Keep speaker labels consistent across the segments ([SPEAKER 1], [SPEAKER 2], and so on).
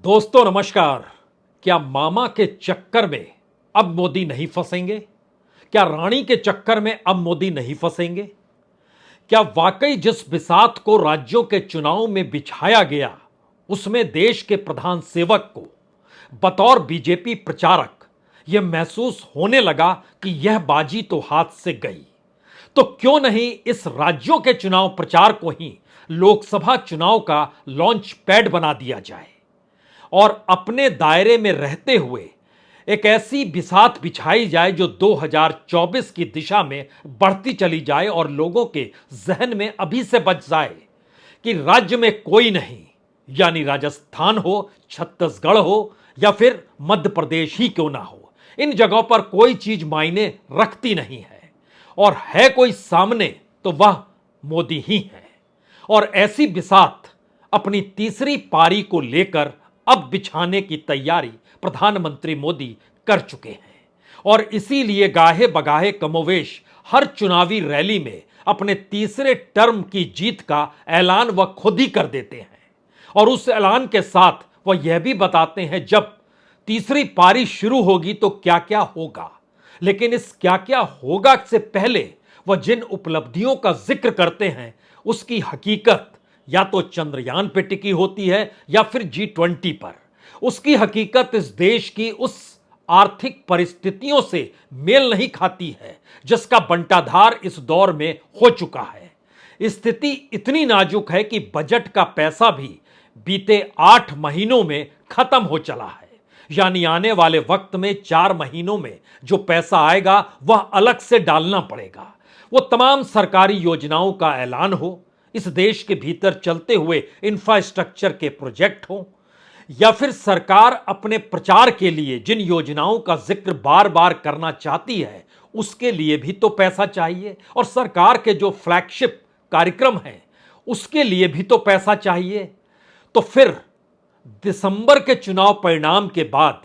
[SPEAKER 1] दोस्तों नमस्कार। क्या मामा के चक्कर में अब मोदी नहीं फंसेंगे? क्या रानी के चक्कर में अब मोदी नहीं फंसेंगे? क्या वाकई जिस बिसात को राज्यों के चुनाव में बिछाया गया उसमें देश के प्रधान सेवक को बतौर बीजेपी प्रचारक यह महसूस होने लगा कि यह बाजी तो हाथ से गई? तो क्यों नहीं इस राज्यों के चुनाव प्रचार को ही लोकसभा चुनाव का लॉन्च पैड बना दिया जाए और अपने दायरे में रहते हुए एक ऐसी बिसात बिछाई जाए जो 2024 की दिशा में बढ़ती चली जाए और लोगों के जहन में अभी से बच जाए कि राज्य में कोई नहीं, यानी राजस्थान हो, छत्तीसगढ़ हो या फिर मध्य प्रदेश ही क्यों ना हो, इन जगहों पर कोई चीज मायने रखती नहीं है और है कोई सामने तो वह मोदी ही है। और ऐसी बिसात अपनी तीसरी पारी को लेकर अब बिछाने की तैयारी प्रधानमंत्री मोदी कर चुके हैं और इसीलिए गाहे बगाहे कमोवेश हर चुनावी रैली में अपने तीसरे टर्म की जीत का ऐलान वह खुद ही कर देते हैं और उस ऐलान के साथ वह यह भी बताते हैं जब तीसरी पारी शुरू होगी तो क्या क्या होगा। लेकिन इस क्या क्या होगा से पहले वह जिन उपलब्धियों का जिक्र करते हैं उसकी हकीकत या तो चंद्रयान पे टिकी होती है या फिर G20 पर। उसकी हकीकत इस देश की उस आर्थिक परिस्थितियों से मेल नहीं खाती है जिसका बंटाधार इस दौर में हो चुका है। स्थिति इतनी नाजुक है कि बजट का पैसा भी बीते 8 महीनों में खत्म हो चला है, यानी आने वाले वक्त में 4 महीनों में जो पैसा आएगा वह अलग से डालना पड़ेगा। वो तमाम सरकारी योजनाओं का ऐलान हो, इस देश के भीतर चलते हुए इंफ्रास्ट्रक्चर के प्रोजेक्ट हों या फिर सरकार अपने प्रचार के लिए जिन योजनाओं का जिक्र बार बार करना चाहती है उसके लिए भी तो पैसा चाहिए और सरकार के जो फ्लैगशिप कार्यक्रम हैं उसके लिए भी तो पैसा चाहिए। तो फिर दिसंबर के चुनाव परिणाम के बाद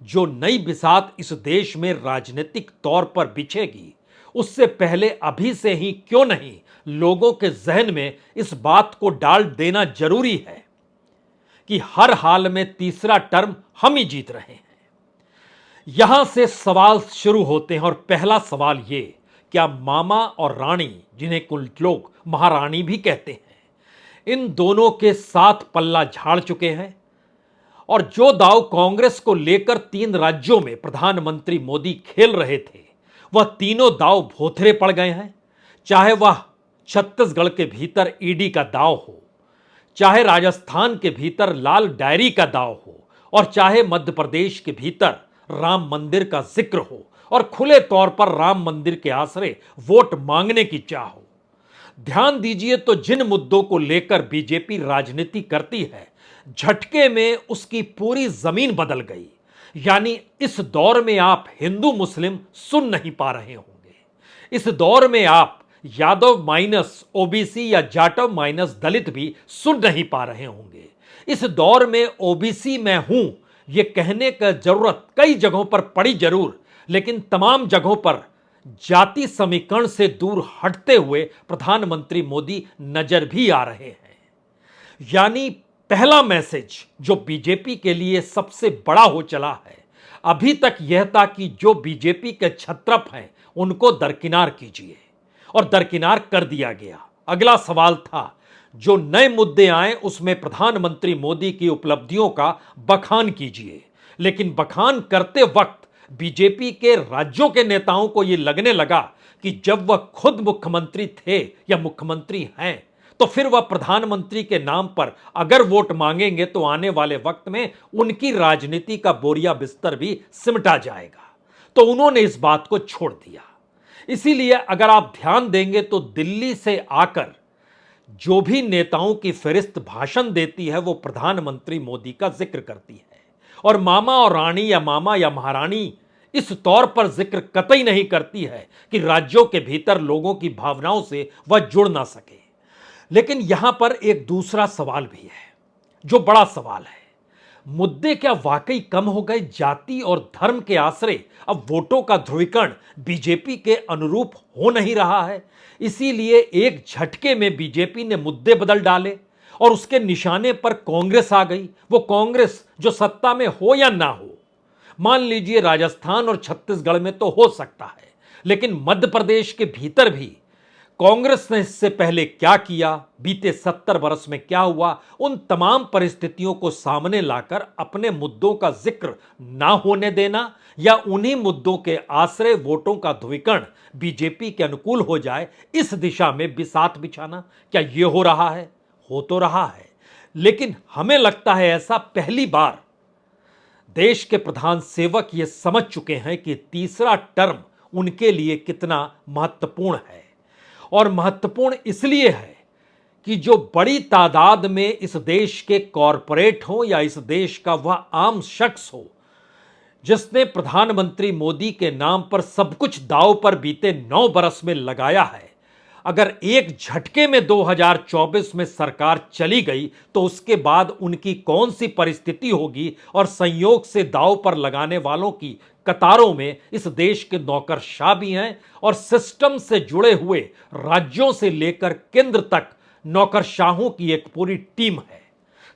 [SPEAKER 1] जो नई बिसात इस देश में राजनीतिक तौर पर बिछेगी उससे पहले अभी से ही क्यों नहीं लोगों के जहन में इस बात को डाल देना जरूरी है कि हर हाल में तीसरा टर्म हम ही जीत रहे हैं। यहां से सवाल शुरू होते हैं और पहला सवाल ये, क्या मामा और रानी, जिन्हें कुछ लोग महारानी भी कहते हैं, इन दोनों के साथ पल्ला झाड़ चुके हैं और जो दांव कांग्रेस को लेकर 3 राज्यों में प्रधानमंत्री मोदी खेल रहे थे वह तीनों दांव भोथरे पड़ गए हैं। चाहे वह छत्तीसगढ़ के भीतर ईडी का दांव हो, चाहे राजस्थान के भीतर लाल डायरी का दांव हो और चाहे मध्य प्रदेश के भीतर राम मंदिर का जिक्र हो और खुले तौर पर राम मंदिर के आसरे वोट मांगने की चाह हो। ध्यान दीजिए तो जिन मुद्दों को लेकर बीजेपी राजनीति करती है झटके में उसकी पूरी जमीन बदल गई। यानी इस दौर में आप हिंदू मुस्लिम सुन नहीं पा रहे होंगे। इस दौर में आप यादव माइनस ओबीसी या जाटव माइनस दलित भी सुन नहीं पा रहे होंगे। इस दौर में ओबीसी मैं हूं यह कहने का जरूरत कई जगहों पर पड़ी जरूर, लेकिन तमाम जगहों पर जाति समीकरण से दूर हटते हुए प्रधानमंत्री मोदी नजर भी आ रहे हैं। यानी पहला मैसेज जो बीजेपी के लिए सबसे बड़ा हो चला है अभी तक यह था कि जो बीजेपी के छत्रप हैं उनको दरकिनार कीजिए और दरकिनार कर दिया गया। अगला सवाल था जो नए मुद्दे आए उसमें प्रधानमंत्री मोदी की उपलब्धियों का बखान कीजिए, लेकिन बखान करते वक्त बीजेपी के राज्यों के नेताओं को यह लगने लगा कि जब वह खुद मुख्यमंत्री थे या मुख्यमंत्री हैं तो फिर वह प्रधानमंत्री के नाम पर अगर वोट मांगेंगे तो आने वाले वक्त में उनकी राजनीति का बोरिया बिस्तर भी सिमटा जाएगा। तो उन्होंने इस बात को छोड़ दिया। इसीलिए अगर आप ध्यान देंगे तो दिल्ली से आकर जो भी नेताओं की फहरिस्त भाषण देती है वो प्रधानमंत्री मोदी का जिक्र करती है और मामा और रानी या मामा या महारानी इस तौर पर जिक्र कतई नहीं करती है कि राज्यों के भीतर लोगों की भावनाओं से वह जुड़ ना सके। लेकिन यहां पर एक दूसरा सवाल भी है जो बड़ा सवाल है। मुद्दे क्या वाकई कम हो गए? जाति और धर्म के आसरे अब वोटों का ध्रुवीकरण बीजेपी के अनुरूप हो नहीं रहा है, इसीलिए एक झटके में बीजेपी ने मुद्दे बदल डाले और उसके निशाने पर कांग्रेस आ गई। वो कांग्रेस जो सत्ता में हो या ना हो, मान लीजिए राजस्थान और छत्तीसगढ़ में तो हो सकता है, लेकिन मध्य प्रदेश के भीतर भी कांग्रेस ने इससे पहले क्या किया, बीते 70 वर्ष में क्या हुआ, उन तमाम परिस्थितियों को सामने लाकर अपने मुद्दों का जिक्र ना होने देना या उन्हीं मुद्दों के आश्रय वोटों का ध्रुवीकरण बीजेपी के अनुकूल हो जाए, इस दिशा में बिसात बिछाना, क्या यह हो रहा है? हो तो रहा है, लेकिन हमें लगता है ऐसा पहली बार देश के प्रधान सेवक ये समझ चुके हैं कि तीसरा टर्म उनके लिए कितना महत्वपूर्ण है। और महत्वपूर्ण इसलिए है कि जो बड़ी तादाद में इस देश के कॉरपोरेट हो या इस देश का वह आम शख्स हो जिसने प्रधानमंत्री मोदी के नाम पर सब कुछ दांव पर बीते 9 बरस में लगाया है, अगर एक झटके में 2024 में सरकार चली गई तो उसके बाद उनकी कौन सी परिस्थिति होगी और संयोग से दांव पर लगाने वालों की कतारों में इस देश के नौकरशाह भी हैं और सिस्टम से जुड़े हुए राज्यों से लेकर केंद्र तक नौकरशाहों की एक पूरी टीम है।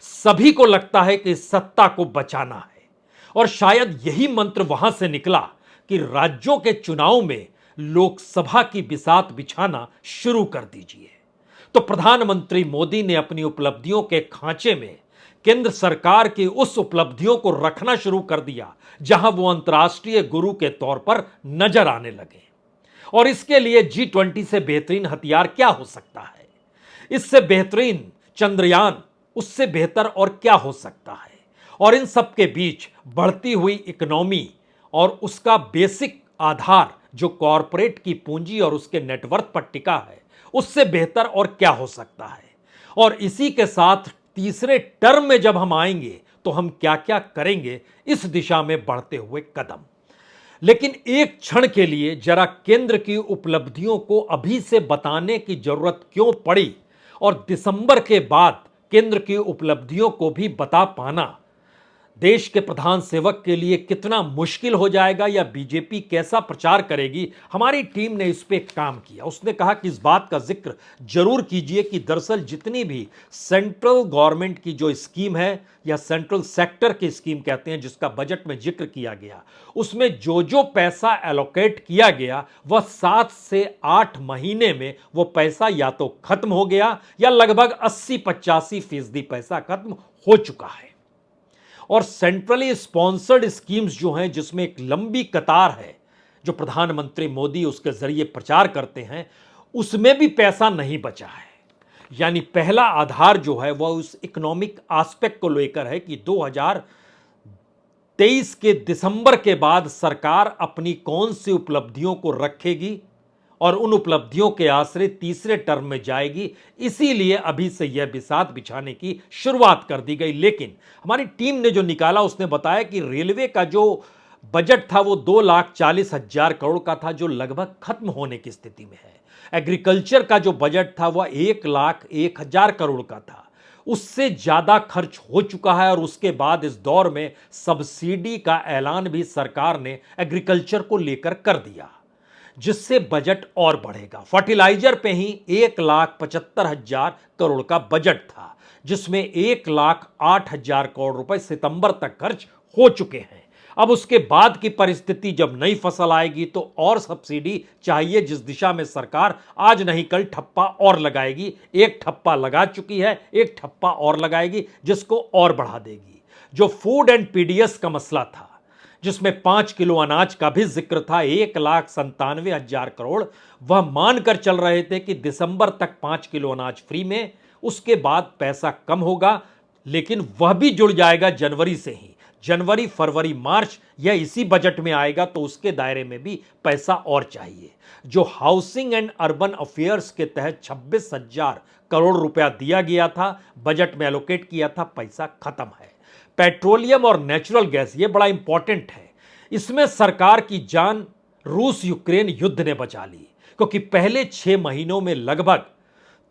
[SPEAKER 1] सभी को लगता है कि इस सत्ता को बचाना है और शायद यही मंत्र वहां से निकला कि राज्यों के चुनाव में लोकसभा की बिसात बिछाना शुरू कर दीजिए। तो प्रधानमंत्री मोदी ने अपनी उपलब्धियों के खांचे में केंद्र सरकार की उस उपलब्धियों को रखना शुरू कर दिया जहां वो अंतर्राष्ट्रीय गुरु के तौर पर नजर आने लगे। और इसके लिए G20 से बेहतरीन हथियार क्या हो सकता है? इससे बेहतरीन चंद्रयान, उससे बेहतर और क्या हो सकता है? और इन सब के बीच बढ़ती हुई इकोनॉमी और उसका बेसिक आधार जो कॉरपोरेट की पूंजी और उसके नेटवर्क पर टिका है, उससे बेहतर और क्या हो सकता है? और इसी के साथ तीसरे टर्म में जब हम आएंगे तो हम क्या क्या करेंगे, इस दिशा में बढ़ते हुए कदम। लेकिन एक क्षण के लिए जरा केंद्र की उपलब्धियों को अभी से बताने की जरूरत क्यों पड़ी और दिसंबर के बाद केंद्र की उपलब्धियों को भी बता पाना देश के प्रधान सेवक के लिए कितना मुश्किल हो जाएगा या बीजेपी कैसा प्रचार करेगी, हमारी टीम ने इस पे काम किया। उसने कहा कि इस बात का जिक्र जरूर कीजिए कि दरअसल जितनी भी सेंट्रल गवर्नमेंट की जो स्कीम है या सेंट्रल सेक्टर की स्कीम कहते हैं जिसका बजट में जिक्र किया गया, उसमें जो पैसा एलोकेट किया गया वह 7 से 8 महीने में वो पैसा या तो खत्म हो गया या लगभग 80-85% पैसा खत्म हो चुका है। और सेंट्रली स्पॉन्सर्ड स्कीम्स जो हैं जिसमें एक लंबी कतार है जो प्रधानमंत्री मोदी उसके जरिए प्रचार करते हैं, उसमें भी पैसा नहीं बचा है। यानी पहला आधार जो है वह उस इकोनॉमिक एस्पेक्ट को लेकर है कि 2023 के दिसंबर के बाद सरकार अपनी कौन सी उपलब्धियों को रखेगी और उन उपलब्धियों के आश्रय तीसरे टर्म में जाएगी। इसीलिए अभी से यह बिसात बिछाने की शुरुआत कर दी गई। लेकिन हमारी टीम ने जो निकाला उसने बताया कि रेलवे का जो बजट था वो 2,40,000 करोड़ का था जो लगभग खत्म होने की स्थिति में है। एग्रीकल्चर का जो बजट था वह 1,01,000 करोड़ का था, उससे ज्यादा खर्च हो चुका है। और उसके बाद इस दौर में सब्सिडी का ऐलान भी सरकार ने एग्रीकल्चर को लेकर कर दिया जिससे बजट और बढ़ेगा। फर्टिलाइजर पे ही 1,75,000 करोड़ का बजट था जिसमें 1,08,000 करोड़ रुपए सितंबर तक खर्च हो चुके हैं। अब उसके बाद की परिस्थिति जब नई फसल आएगी तो और सब्सिडी चाहिए, जिस दिशा में सरकार आज नहीं कल ठप्पा और लगाएगी। एक ठप्पा लगा चुकी है, एक ठप्पा और लगाएगी जिसको और बढ़ा देगी। जो फूड एंड पीडीएस का मसला था जिसमें 5 किलो अनाज का भी जिक्र था, 1,97,000 करोड़, वह मानकर चल रहे थे कि दिसंबर तक 5 किलो अनाज फ्री में, उसके बाद पैसा कम होगा, लेकिन वह भी जुड़ जाएगा जनवरी से ही। जनवरी, फरवरी, मार्च यह इसी बजट में आएगा तो उसके दायरे में भी पैसा और चाहिए। जो हाउसिंग एंड अर्बन अफेयर्स के तहत 26,000 करोड़ रुपया दिया गया था, बजट में एलोकेट किया था, पैसा खत्म है। पेट्रोलियम और नेचुरल गैस, ये बड़ा इंपॉर्टेंट है। इसमें सरकार की जान रूस यूक्रेन युद्ध ने बचा ली क्योंकि पहले 6 महीनों में लगभग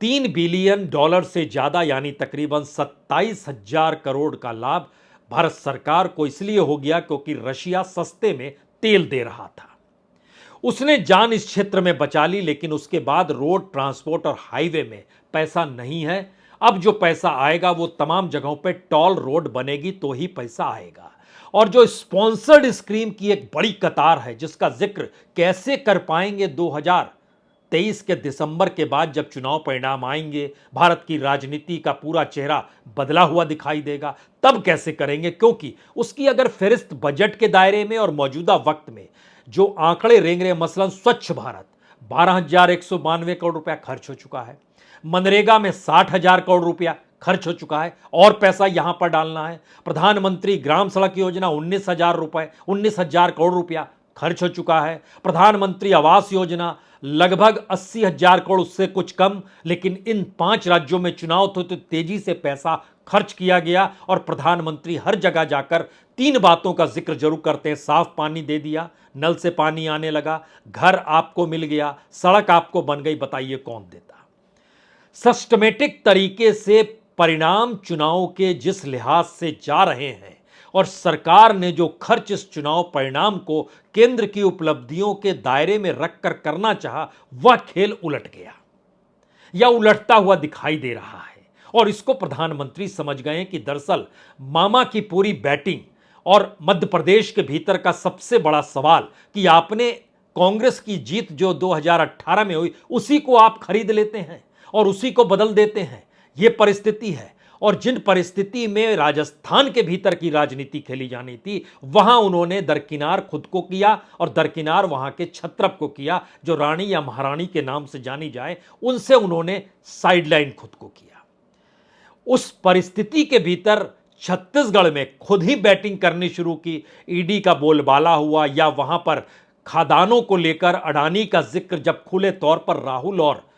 [SPEAKER 1] $3 बिलियन से ज्यादा यानी तकरीबन 27,000 करोड़ का लाभ भारत सरकार को इसलिए हो गया क्योंकि रशिया सस्ते में तेल दे रहा था। उसने जान इस क्षेत्र में बचा ली, लेकिन उसके बाद रोड ट्रांसपोर्ट और हाईवे में पैसा नहीं है। अब जो पैसा आएगा वो तमाम जगहों पे टॉल रोड बनेगी तो ही पैसा आएगा। और जो स्पॉन्सर्ड स्कीम की एक बड़ी कतार है जिसका जिक्र कैसे कर पाएंगे 2023 के दिसंबर के बाद जब चुनाव परिणाम आएंगे, भारत की राजनीति का पूरा चेहरा बदला हुआ दिखाई देगा, तब कैसे करेंगे? क्योंकि उसकी अगर फहरिस्त बजट के दायरे में और मौजूदा वक्त में जो आंकड़े रेंग रहे, मसलन स्वच्छ भारत 12,192 करोड़ रुपया खर्च हो चुका है, मनरेगा में 60,000 करोड़ रुपया खर्च हो चुका है और पैसा यहां पर डालना है, प्रधानमंत्री ग्राम सड़क योजना 19,000 करोड़ रुपया खर्च हो चुका है, प्रधानमंत्री आवास योजना लगभग 80,000 करोड़, उससे कुछ कम, लेकिन इन 5 राज्यों में चुनाव थे तो तेजी से पैसा खर्च किया गया और प्रधानमंत्री हर जगह जाकर 3 बातों का जिक्र जरूर करते हैं। साफ पानी दे दिया, नल से पानी आने लगा, घर आपको मिल गया, सड़क आपको बन गई, बताइए कौन देता? सिस्टमेटिक तरीके से परिणाम चुनाव के जिस लिहाज से जा रहे हैं और सरकार ने जो खर्च इस चुनाव परिणाम को केंद्र की उपलब्धियों के दायरे में रखकर करना चाहा, वह खेल उलट गया या उलटता हुआ दिखाई दे रहा है। और इसको प्रधानमंत्री समझ गए कि दरअसल मामा की पूरी बैटिंग और मध्य प्रदेश के भीतर का सबसे बड़ा सवाल कि आपने कांग्रेस की जीत जो 2018 में हुई उसी को आप खरीद लेते हैं और उसी को बदल देते हैं, यह परिस्थिति है। और जिन परिस्थिति में राजस्थान के भीतर की राजनीति खेली जानी थी, वहां उन्होंने दरकिनार खुद को किया और दरकिनार वहां के छत्रप को किया, जो रानी या महारानी के नाम से जानी जाए, उनसे उन्होंने साइडलाइन खुद को किया। उस परिस्थिति के भीतर छत्तीसगढ़ में खुद ही बैटिंग करनी शुरू की, ईडी का बोलबाला हुआ या वहां पर खादानों को लेकर अडानी का जिक्र जब खुले तौर पर राहुल और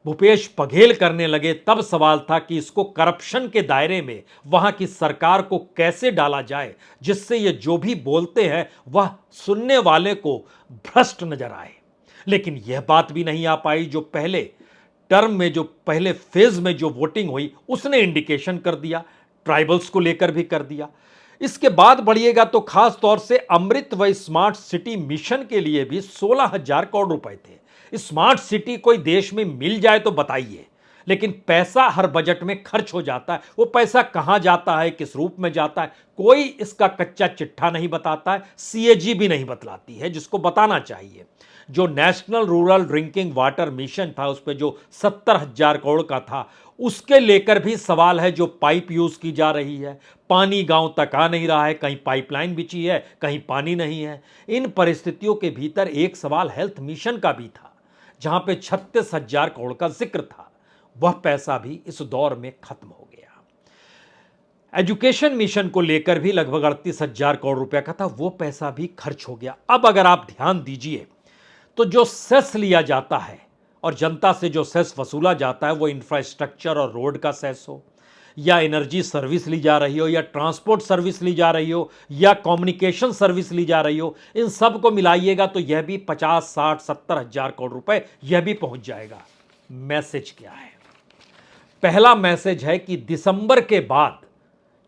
[SPEAKER 1] भूपेश बघेल करने लगे, तब सवाल था कि इसको करप्शन के दायरे में वहां की सरकार को कैसे डाला जाए जिससे ये जो भी बोलते हैं वह सुनने वाले को भ्रष्ट नजर आए। लेकिन यह बात भी नहीं आ पाई जो पहले टर्म में, जो पहले फेज में जो वोटिंग हुई उसने इंडिकेशन कर दिया, ट्राइबल्स को लेकर भी कर दिया। इसके बाद बढ़िएगा तो खास तौर से अमृत व स्मार्ट सिटी मिशन के लिए भी 16,000 करोड़ रुपए थे। स्मार्ट सिटी कोई देश में मिल जाए तो बताइए, लेकिन पैसा हर बजट में खर्च हो जाता है। वो पैसा कहां जाता है, किस रूप में जाता है, कोई इसका कच्चा चिट्ठा नहीं बताता है, सीएजी भी नहीं बतलाती है जिसको बताना चाहिए। जो national rural drinking water mission था उस पर जो 70,000 करोड़ का था, उसके लेकर भी सवाल है। जो पाइप यूज की जा रही है, पानी गांव तक आ नहीं रहा है, कहीं पाइपलाइन बिछी है, कहीं पानी नहीं है। इन परिस्थितियों के भीतर एक सवाल हेल्थ मिशन का भी था जहां पे 36,000 करोड़ का जिक्र था, वह पैसा भी इस दौर में खत्म हो गया। एजुकेशन मिशन को लेकर भी लगभग 38,000 करोड़ रुपया का था, वो पैसा भी खर्च हो गया। अब अगर आप ध्यान दीजिए तो जो सेस लिया जाता है और जनता से जो सेस वसूला जाता है, वो इंफ्रास्ट्रक्चर और रोड का सेस हो या एनर्जी सर्विस ली जा रही हो या ट्रांसपोर्ट सर्विस ली जा रही हो या कम्युनिकेशन सर्विस ली जा रही हो, इन सब को मिलाइएगा तो यह भी 50, 60, 70,000 करोड़ रुपए यह भी पहुंच जाएगा। मैसेज क्या है? पहला मैसेज है कि दिसंबर के बाद,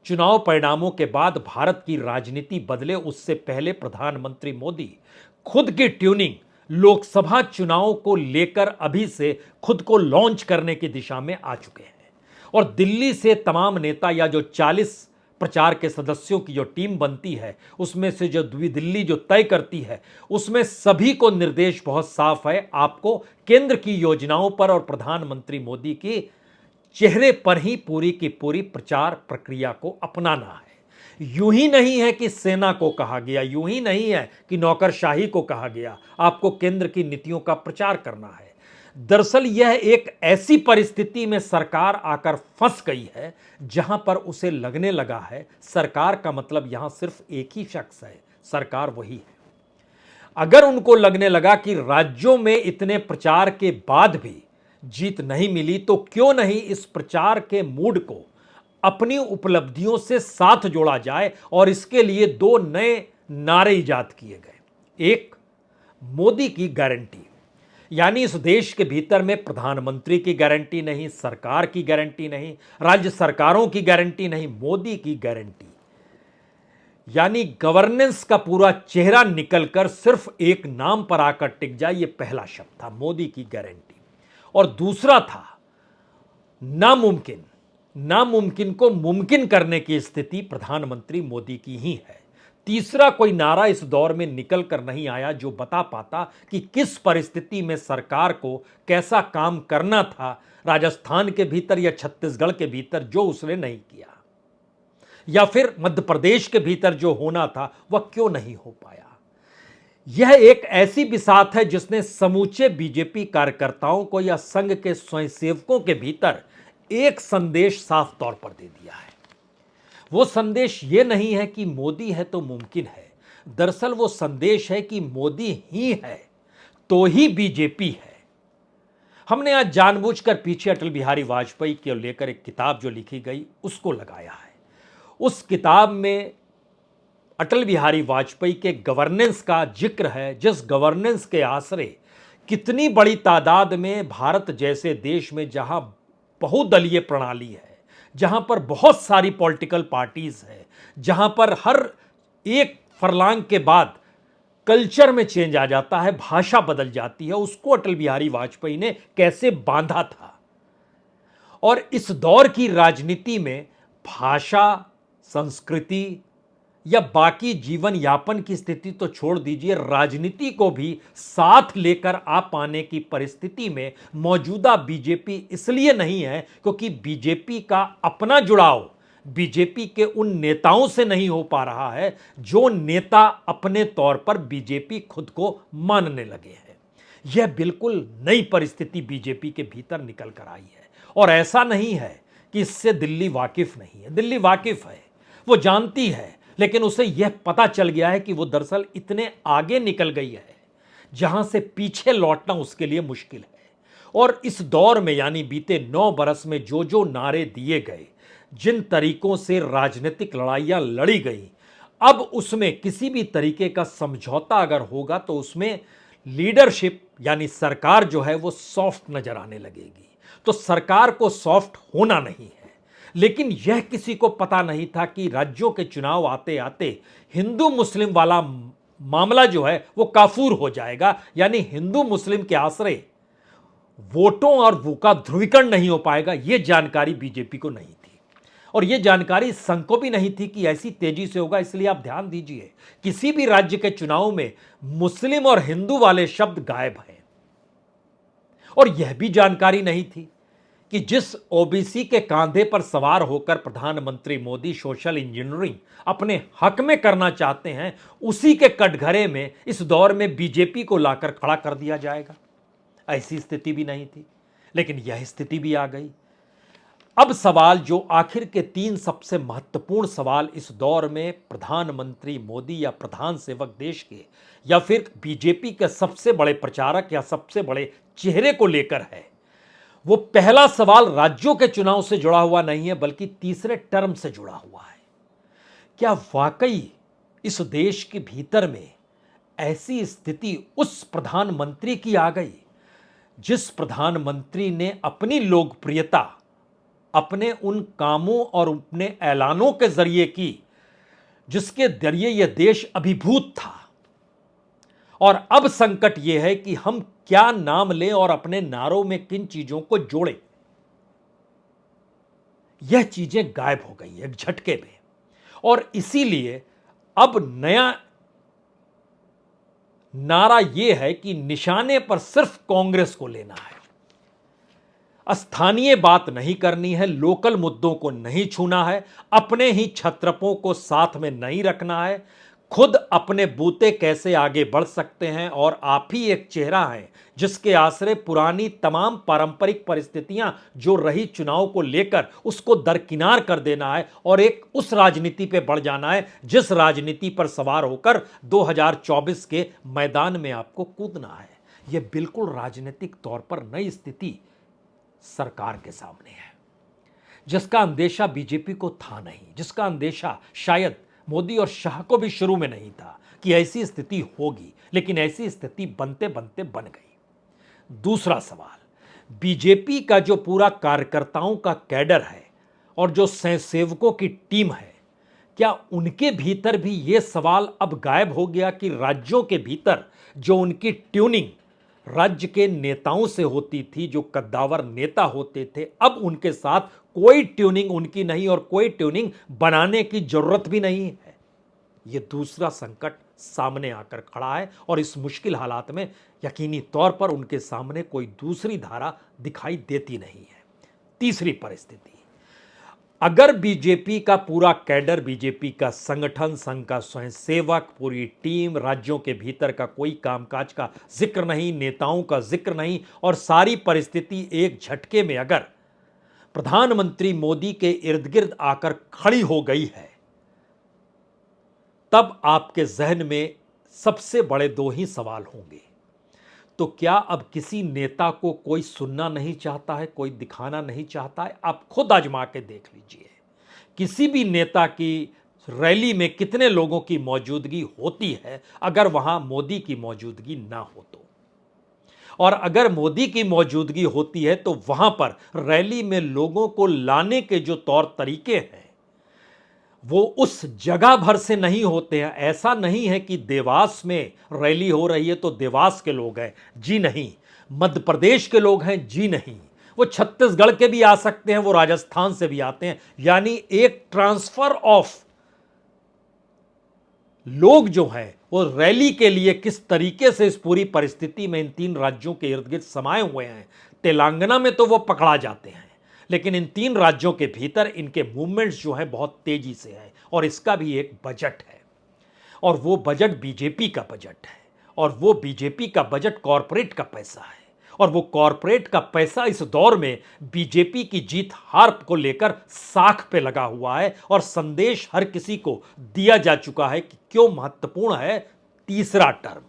[SPEAKER 1] चुनाव परिणामों के बाद भारत की राजनीति बदले उससे पहले प्रधानमंत्री मोदी खुद की ट्यूनिंग लोकसभा चुनाव को लेकर अभी से खुद को लॉन्च करने की दिशा में आ चुके हैं। और दिल्ली से तमाम नेता या जो 40 प्रचार के सदस्यों की जो टीम बनती है, उसमें से जो दिल्ली जो तय करती है, उसमें सभी को निर्देश बहुत साफ है, आपको केंद्र की योजनाओं पर और प्रधानमंत्री मोदी के चेहरे पर ही पूरी की पूरी प्रचार प्रक्रिया को अपनाना है। यूं ही नहीं है कि सेना को कहा गया, यूं ही नहीं है कि नौकरशाही को कहा गया, आपको केंद्र की नीतियों का प्रचार करना है। दरअसल यह एक ऐसी परिस्थिति में सरकार आकर फंस गई है जहां पर उसे लगने लगा है सरकार का मतलब यहां सिर्फ एक ही शख्स है, सरकार वही है। अगर उनको लगने लगा कि राज्यों में इतने प्रचार के बाद भी जीत नहीं मिली, तो क्यों नहीं इस प्रचार के मूड को अपनी उपलब्धियों से साथ जोड़ा जाए, और इसके लिए 2 नए नारे इजाद किए गए। एक, मोदी की गारंटी, यानी इस देश के भीतर में प्रधानमंत्री की गारंटी नहीं, सरकार की गारंटी नहीं, राज्य सरकारों की गारंटी नहीं, मोदी की गारंटी, यानी गवर्नेंस का पूरा चेहरा निकलकर सिर्फ एक नाम पर आकर टिक जाए, यह पहला शब्द था, मोदी की गारंटी। और दूसरा था नामुमकिन, नामुमकिन को मुमकिन करने की स्थिति प्रधानमंत्री मोदी की ही है। तीसरा कोई नारा इस दौर में निकल कर नहीं आया जो बता पाता कि किस परिस्थिति में सरकार को कैसा काम करना था, राजस्थान के भीतर या छत्तीसगढ़ के भीतर जो उसने नहीं किया, या फिर मध्य प्रदेश के भीतर जो होना था वह क्यों नहीं हो पाया। यह एक ऐसी बिसात है जिसने समूचे बीजेपी कार्यकर्ताओं को या संघ के स्वयंसेवकों के भीतर एक संदेश साफ तौर पर दे दिया है। वो संदेश ये नहीं है कि मोदी है तो मुमकिन है, दरअसल वो संदेश है कि मोदी ही है तो ही बीजेपी है। हमने आज जानबूझकर पीछे अटल बिहारी वाजपेयी को लेकर एक किताब जो लिखी गई उसको लगाया है। उस किताब में अटल बिहारी वाजपेयी के गवर्नेंस का जिक्र है, जिस गवर्नेंस के आसरे कितनी बड़ी तादाद में भारत जैसे देश में जहां बहुदलीय प्रणाली है, जहां पर बहुत सारी पॉलिटिकल पार्टीज है, जहां पर हर एक फरलांग के बाद कल्चर में चेंज आ जाता है, भाषा बदल जाती है, उसको अटल बिहारी वाजपेयी ने कैसे बांधा था। और इस दौर की राजनीति में भाषा, संस्कृति या बाकी जीवन यापन की स्थिति तो छोड़ दीजिए, राजनीति को भी साथ लेकर आ पाने की परिस्थिति में मौजूदा बीजेपी इसलिए नहीं है क्योंकि बीजेपी का अपना जुड़ाव बीजेपी के उन नेताओं से नहीं हो पा रहा है जो नेता अपने तौर पर बीजेपी खुद को मानने लगे हैं। यह बिल्कुल नई परिस्थिति बीजेपी के भीतर निकल कर आई है। और ऐसा नहीं है कि इससे दिल्ली वाकिफ नहीं है, दिल्ली वाकिफ है, वो जानती है, लेकिन उसे यह पता चल गया है कि वो दरअसल इतने आगे निकल गई है जहां से पीछे लौटना उसके लिए मुश्किल है। और इस दौर में यानी बीते 9 बरस में जो जो नारे दिए गए, जिन तरीकों से राजनीतिक लड़ाइयां लड़ी गई, अब उसमें किसी भी तरीके का समझौता अगर होगा तो उसमें लीडरशिप यानी सरकार जो है वो सॉफ्ट नजर आने लगेगी। तो सरकार को सॉफ्ट होना नहीं है, लेकिन यह किसी को पता नहीं था कि राज्यों के चुनाव आते आते हिंदू मुस्लिम वाला मामला जो है वो काफूर हो जाएगा, यानी हिंदू मुस्लिम के आश्रय वोटों और वो का ध्रुवीकरण नहीं हो पाएगा। यह जानकारी बीजेपी को नहीं थी और यह जानकारी संघ को भी नहीं थी कि ऐसी तेजी से होगा। इसलिए आप ध्यान दीजिए, किसी भी राज्य के चुनाव में मुस्लिम और हिंदू वाले शब्द गायब हैं। और यह भी जानकारी नहीं थी कि जिस ओबीसी के कांधे पर सवार होकर प्रधानमंत्री मोदी सोशल इंजीनियरिंग अपने हक में करना चाहते हैं, उसी के कटघरे में इस दौर में बीजेपी को लाकर खड़ा कर दिया जाएगा। ऐसी स्थिति भी नहीं थी, लेकिन यह स्थिति भी आ गई। अब सवाल जो आखिर के 3 सबसे महत्वपूर्ण सवाल इस दौर में प्रधानमंत्री मोदी या प्रधान सेवक देश के या फिर बीजेपी के सबसे बड़े प्रचारक या सबसे बड़े चेहरे को लेकर है, वो पहला सवाल राज्यों के चुनाव से जुड़ा हुआ नहीं है बल्कि तीसरे टर्म से जुड़ा हुआ है। क्या वाकई इस देश के भीतर में ऐसी स्थिति उस प्रधानमंत्री की आ गई जिस प्रधानमंत्री ने अपनी लोकप्रियता अपने उन कामों और अपने ऐलानों के जरिए की जिसके जरिए यह देश अभिभूत था। और अब संकट यह है कि हम क्या नाम लें और अपने नारों में किन चीजों को जोड़ें। यह चीजें गायब हो गई एक झटके में, और इसीलिए अब नया नारा यह है कि निशाने पर सिर्फ कांग्रेस को लेना है, स्थानीय बात नहीं करनी है, लोकल मुद्दों को नहीं छूना है, अपने ही छत्रपों को साथ में नहीं रखना है, खुद अपने बूते कैसे आगे बढ़ सकते हैं। और आप ही एक चेहरा है जिसके आश्रय पुरानी तमाम पारंपरिक परिस्थितियां जो रही चुनाव को लेकर उसको दरकिनार कर देना है और एक उस राजनीति पे बढ़ जाना है जिस राजनीति पर सवार होकर 2024 के मैदान में आपको कूदना है। यह बिल्कुल राजनीतिक तौर पर नई स्थिति सरकार के सामने है, जिसका अंदेशा बीजेपी को था नहीं, जिसका अंदेशा शायद मोदी और शाह को भी शुरू में नहीं था कि ऐसी स्थिति होगी, लेकिन ऐसी स्थिति बनते बनते बन गई। दूसरा सवाल, बीजेपी का जो पूरा कार्यकर्ताओं का कैडर है और जो स्वयंसेवकों की टीम है, क्या उनके भीतर भी ये सवाल अब गायब हो गया कि राज्यों के भीतर जो उनकी ट्यूनिंग राज्य के नेताओं से होती थी, जो कद्दावर नेता होते थे, अब उनके साथ कोई ट्यूनिंग उनकी नहीं और कोई ट्यूनिंग बनाने की जरूरत भी नहीं है। यह दूसरा संकट सामने आकर खड़ा है और इस मुश्किल हालात में यकीनी तौर पर उनके सामने कोई दूसरी धारा दिखाई देती नहीं है। तीसरी परिस्थिति, अगर बीजेपी का पूरा कैडर, बीजेपी का संगठन, संघ का स्वयंसेवक, पूरी टीम, राज्यों के भीतर का कोई कामकाज का जिक्र नहीं, नेताओं का जिक्र नहीं और सारी परिस्थिति एक झटके में अगर प्रधानमंत्री मोदी के इर्द गिर्द आकर खड़ी हो गई है, तब आपके जहन में सबसे बड़े दो ही सवाल होंगे। तो क्या अब किसी नेता को कोई सुनना नहीं चाहता है, कोई दिखाना नहीं चाहता है? आप खुद आजमा के देख लीजिए, किसी भी नेता की रैली में कितने लोगों की मौजूदगी होती है अगर वहां मोदी की मौजूदगी ना हो तो। और अगर मोदी की मौजूदगी होती है तो वहां पर रैली में लोगों को लाने के जो तौर तरीके हैं वो उस जगह भर से नहीं होते हैं। ऐसा नहीं है कि देवास में रैली हो रही है तो देवास के लोग हैं, जी नहीं। मध्य प्रदेश के लोग हैं, जी नहीं। वो छत्तीसगढ़ के भी आ सकते हैं, वो राजस्थान से भी आते हैं। यानी एक ट्रांसफर ऑफ लोग जो हैं वो रैली के लिए किस तरीके से इस पूरी परिस्थिति में इन तीन राज्यों के इर्द गिर्द समाये हुए हैं। तेलंगाना में तो वो पकड़ा जाते हैं, लेकिन इन तीन राज्यों के भीतर इनके मूवमेंट्स जो हैं बहुत तेजी से हैं और इसका भी एक बजट है और वो बजट बीजेपी का बजट है और वो बीजेपी का बजट कॉरपोरेट का पैसा है और वो कॉरपोरेट का पैसा इस दौर में बीजेपी की जीत हार को लेकर साख पे लगा हुआ है और संदेश हर किसी को दिया जा चुका है कि क्यों महत्वपूर्ण है तीसरा टर्म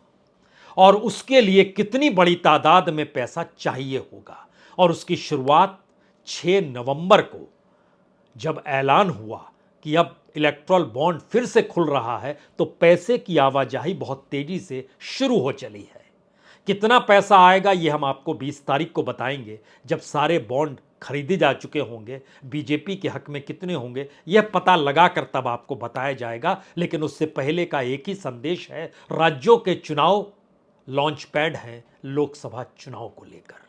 [SPEAKER 1] और उसके लिए कितनी बड़ी तादाद में पैसा चाहिए होगा। और उसकी शुरुआत 6 नवंबर को जब ऐलान हुआ कि अब इलेक्ट्रल बॉन्ड फिर से खुल रहा है तो पैसे की आवाजाही बहुत तेजी से शुरू हो चली है। कितना पैसा आएगा ये हम आपको 20 तारीख को बताएंगे, जब सारे बॉन्ड खरीदे जा चुके होंगे। बीजेपी के हक में कितने होंगे यह पता लगाकर तब आपको बताया जाएगा। लेकिन उससे पहले का एक ही संदेश है, राज्यों के चुनाव लॉन्च पैड हैं लोकसभा चुनाव को लेकर,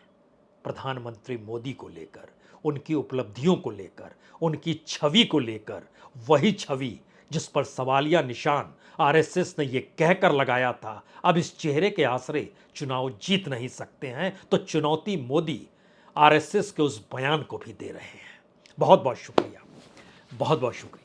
[SPEAKER 1] प्रधानमंत्री मोदी को लेकर, उनकी उपलब्धियों को लेकर, उनकी छवि को लेकर। वही छवि जिस पर सवालिया निशान आरएसएस ने यह कहकर लगाया था, अब इस चेहरे के आसरे चुनाव जीत नहीं सकते हैं, तो चुनौती मोदी आरएसएस के उस बयान को भी दे रहे हैं। बहुत बहुत शुक्रिया, बहुत बहुत शुक्रिया।